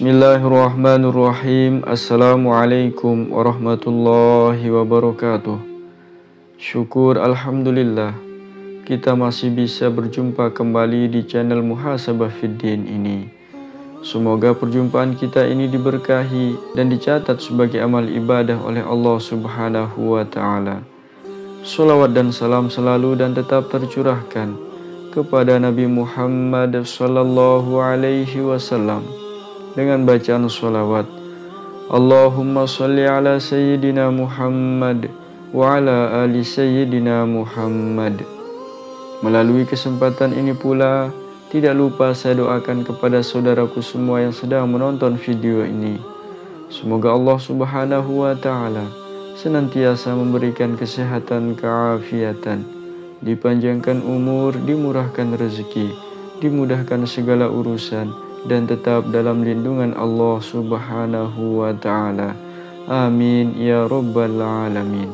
Bismillahirrahmanirrahim. Assalamualaikum warahmatullahi wabarakatuh. Syukur Alhamdulillah, kita masih bisa berjumpa kembali di channel Muhasabah Fiddin ini. Semoga perjumpaan kita ini diberkahi dan dicatat sebagai amal ibadah oleh Allah Subhanahu wa Ta'ala. Salawat dan salam selalu dan tetap tercurahkan kepada Nabi Muhammad sallallahu alaihi wasallam dengan bacaan sholawat Allahumma salli ala Sayyidina Muhammad wa ala ali Sayyidina Muhammad. Melalui kesempatan ini pula, tidak lupa saya doakan kepada saudaraku semua yang sedang menonton video ini. Semoga Allah Subhanahu wa Ta'ala senantiasa memberikan kesehatan, keafiatan, dipanjangkan umur, dimurahkan rezeki, dimudahkan segala urusan, dan tetap dalam lindungan Allah Subhanahu wa Ta'ala. Amin ya Rabbal Alamin.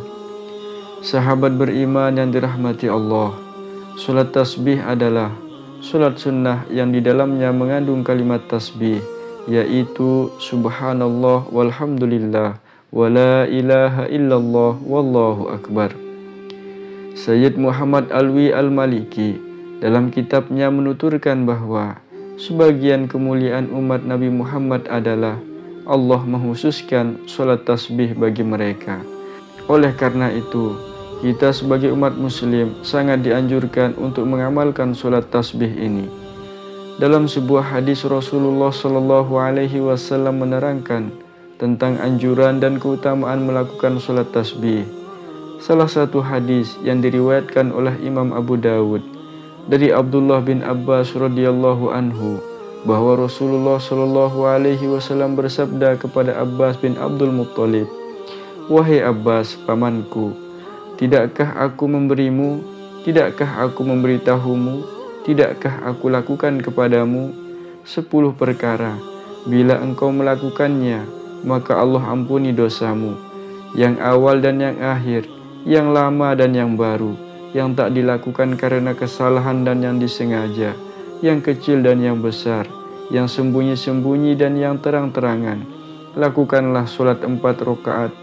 Sahabat beriman yang dirahmati Allah, salat tasbih adalah salat sunnah yang di dalamnya mengandung kalimat tasbih, yaitu subhanallah walhamdulillah wa la ilaha illallah wallahu akbar. Sayyid Muhammad Alwi Al-Maliki dalam kitabnya menuturkan bahwa sebagian kemuliaan umat Nabi Muhammad adalah Allah menghususkan sholat tasbih bagi mereka. Oleh karena itu, kita sebagai umat muslim sangat dianjurkan untuk mengamalkan sholat tasbih ini. Dalam sebuah hadis Rasulullah Shallallahu Alaihi Wasallam menerangkan tentang anjuran dan keutamaan melakukan sholat tasbih. Salah satu hadis yang diriwayatkan oleh Imam Abu Dawud dari Abdullah bin Abbas radhiyallahu anhu bahwa Rasulullah Shallallahu Alaihi Wasallam bersabda kepada Abbas bin Abdul Muttalib, "Wahai Abbas, pamanku, tidakkah aku memberimu, tidakkah aku memberitahumu, tidakkah aku lakukan kepadamu 10 perkara, bila engkau melakukannya, maka Allah ampuni dosamu, yang awal dan yang akhir, yang lama dan yang baru, yang tak dilakukan karena kesalahan dan yang disengaja, yang kecil dan yang besar, yang sembunyi-sembunyi dan yang terang-terangan. Lakukanlah sholat 4 rakaat.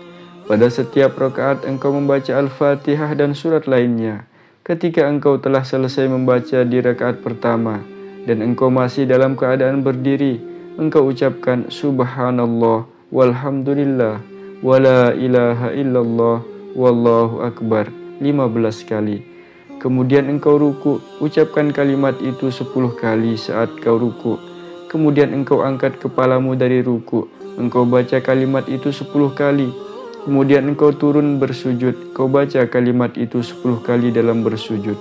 Pada setiap rakaat engkau membaca Al-Fatihah dan surat lainnya. Ketika engkau telah selesai membaca di rakaat pertama dan engkau masih dalam keadaan berdiri, engkau ucapkan subhanallah walhamdulillah wa la ilaha illallah wallahu akbar 15 kali. Kemudian engkau ruku, ucapkan kalimat itu 10 kali saat kau ruku. Kemudian engkau angkat kepalamu dari ruku, engkau baca kalimat itu 10 kali. Kemudian engkau turun bersujud, kau baca kalimat itu 10 kali dalam bersujud.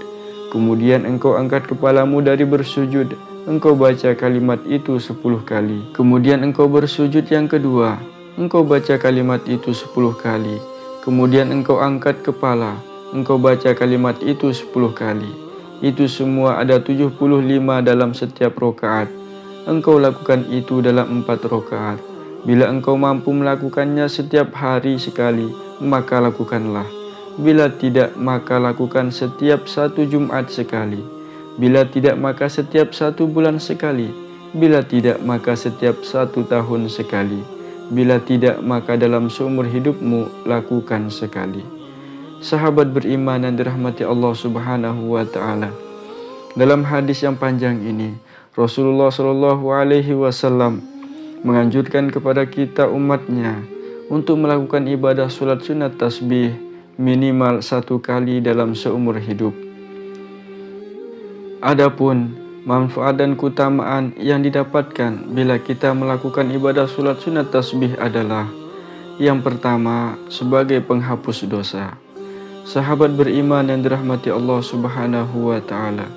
Kemudian engkau angkat kepalamu dari bersujud, engkau baca kalimat itu 10 kali. Kemudian engkau bersujud yang kedua, engkau baca kalimat itu 10 kali. Kemudian engkau angkat kepala, engkau baca kalimat itu 10 kali. Itu semua ada 75 dalam setiap rakaat. Engkau lakukan itu dalam 4 rakaat. Bila engkau mampu melakukannya setiap hari sekali, maka lakukanlah. Bila tidak, maka lakukan setiap 1 Jumat sekali. Bila tidak, maka setiap 1 bulan sekali. Bila tidak, maka setiap 1 tahun sekali. Bila tidak, maka dalam seumur hidupmu lakukan sekali. Sahabat beriman yang dirahmati Allah Subhanahu wa Ta'ala, dalam hadis yang panjang ini Rasulullah Shallallahu Alaihi Wasallam menganjurkan kepada kita umatnya untuk melakukan ibadah sholat sunat tasbih minimal 1 kali dalam seumur hidup. Adapun manfaat dan keutamaan yang didapatkan bila kita melakukan ibadah sholat sunat tasbih adalah: yang pertama, sebagai penghapus dosa. Sahabat beriman yang dirahmati Allah Subhanahu wa Ta'ala,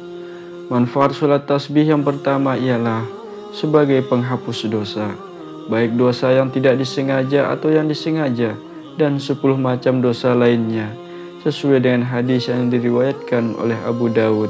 manfaat sholat tasbih yang pertama ialah sebagai penghapus dosa, baik dosa yang tidak disengaja atau yang disengaja, dan 10 macam dosa lainnya, sesuai dengan hadis yang diriwayatkan oleh Abu Dawud.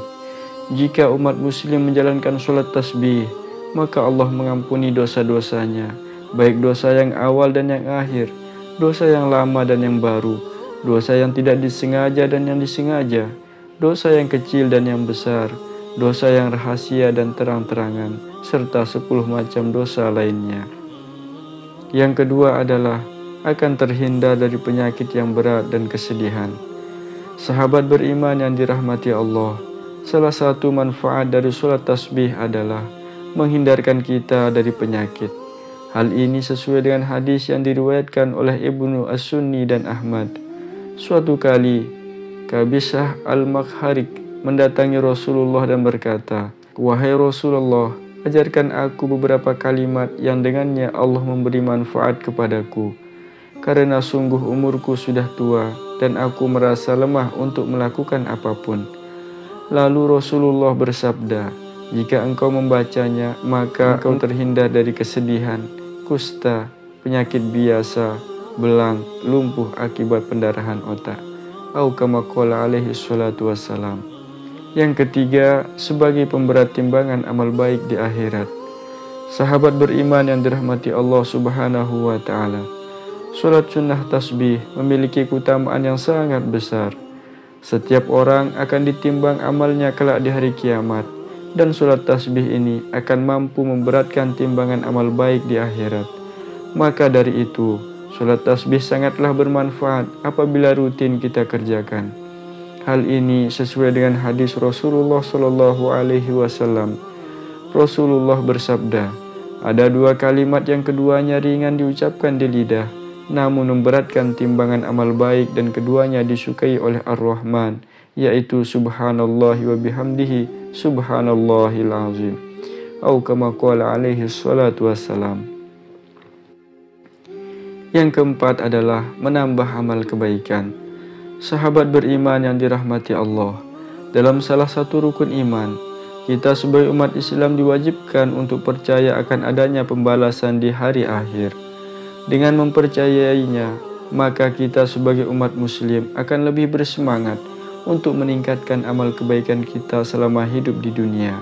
Jika umat muslim menjalankan sholat tasbih, maka Allah mengampuni dosa-dosanya, baik dosa yang awal dan yang akhir, dosa yang lama dan yang baru, dosa yang tidak disengaja dan yang disengaja, dosa yang kecil dan yang besar, dosa yang rahasia dan terang-terangan, serta 10 macam dosa lainnya. Yang kedua adalah akan terhindar dari penyakit yang berat dan kesedihan. Sahabat beriman yang dirahmati Allah, salah satu manfaat dari sholat tasbih adalah menghindarkan kita dari penyakit. Hal ini sesuai dengan hadis yang diriwayatkan oleh Ibnu As-Sunni dan Ahmad. Suatu kali, Kabisah Al-Makharik mendatangi Rasulullah dan berkata, "Wahai Rasulullah, ajarkan aku beberapa kalimat yang dengannya Allah memberi manfaat kepadaku. Karena sungguh umurku sudah tua dan aku merasa lemah untuk melakukan apapun." Lalu Rasulullah bersabda, "Jika engkau membacanya, maka engkau terhindar dari kesedihan, kusta, penyakit biasa, belang, lumpuh akibat pendarahan otak." Au kama qala alaihi salatu wassalam. Yang ketiga, sebagai pemberat timbangan amal baik di akhirat. Sahabat beriman yang dirahmati Allah Subhanahu wa taala, salat sunnah tasbih memiliki keutamaan yang sangat besar. Setiap orang akan ditimbang amalnya kelak di hari kiamat, dan salat tasbih ini akan mampu memberatkan timbangan amal baik di akhirat. Maka dari itu, salat tasbih sangatlah bermanfaat apabila rutin kita kerjakan. Hal ini sesuai dengan hadis Rasulullah Shallallahu Alaihi Wasallam. Rasulullah bersabda, "Ada dua kalimat yang keduanya ringan diucapkan di lidah, namun memberatkan timbangan amal baik dan keduanya disukai oleh Ar-Rahman, yaitu Subhanallahi wa bihamdihi, Subhanallahil azim." Au kama qala alaihi salatu wassalam. Yang keempat adalah menambah amal kebaikan. Sahabat beriman yang dirahmati Allah, dalam salah satu rukun iman, kita sebagai umat Islam diwajibkan untuk percaya akan adanya pembalasan di hari akhir. Dengan mempercayainya, maka kita sebagai umat muslim akan lebih bersemangat untuk meningkatkan amal kebaikan kita selama hidup di dunia.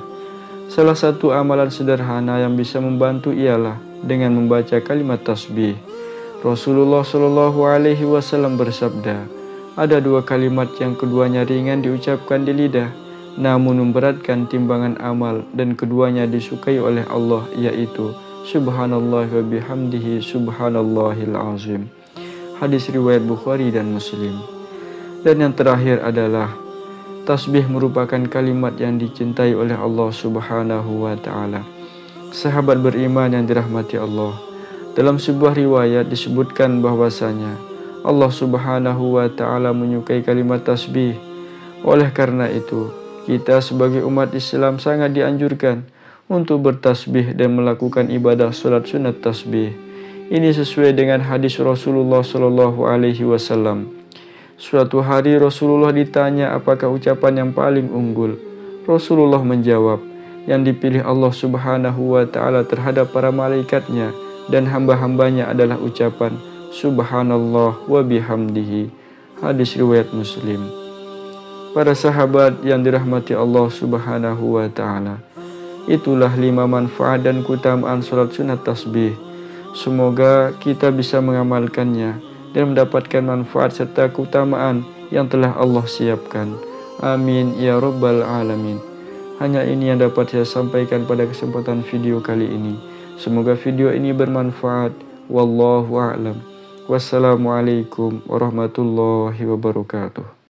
Salah satu amalan sederhana yang bisa membantu ialah dengan membaca kalimat tasbih. Rasulullah Shallallahu Alaihi Wasallam bersabda, "Ada dua kalimat yang keduanya ringan diucapkan di lidah, namun memberatkan timbangan amal dan keduanya disukai oleh Allah, yaitu Subhanallah wa bihamdihi, Subhanallahil azim." Hadis riwayat Bukhari dan Muslim. Dan yang terakhir adalah tasbih merupakan kalimat yang dicintai oleh Allah Subhanahu wa taala. Sahabat beriman yang dirahmati Allah, dalam sebuah riwayat disebutkan bahwasanya Allah Subhanahu wa taala menyukai kalimat tasbih. Oleh karena itu, kita sebagai umat Islam sangat dianjurkan untuk bertasbih dan melakukan ibadah salat sunat tasbih. Ini sesuai dengan hadis Rasulullah Shallallahu Alaihi Wasallam. Suatu hari Rasulullah ditanya apakah ucapan yang paling unggul. Rasulullah menjawab, yang dipilih Allah Subhanahu wa taala terhadap para malaikatnya dan hamba-hambanya adalah ucapan Subhanallah wa bihamdihi. Hadis riwayat Muslim. Para sahabat yang dirahmati Allah Subhanahu wa taala, itulah 5 manfaat dan keutamaan salat sunat tasbih. Semoga kita bisa mengamalkannya dan mendapatkan manfaat serta keutamaan yang telah Allah siapkan. Amin ya rabbal alamin. Hanya ini yang dapat saya sampaikan pada kesempatan video kali ini. Semoga video ini bermanfaat. Wallahu a'lam. Wassalamualaikum warahmatullahi wabarakatuh.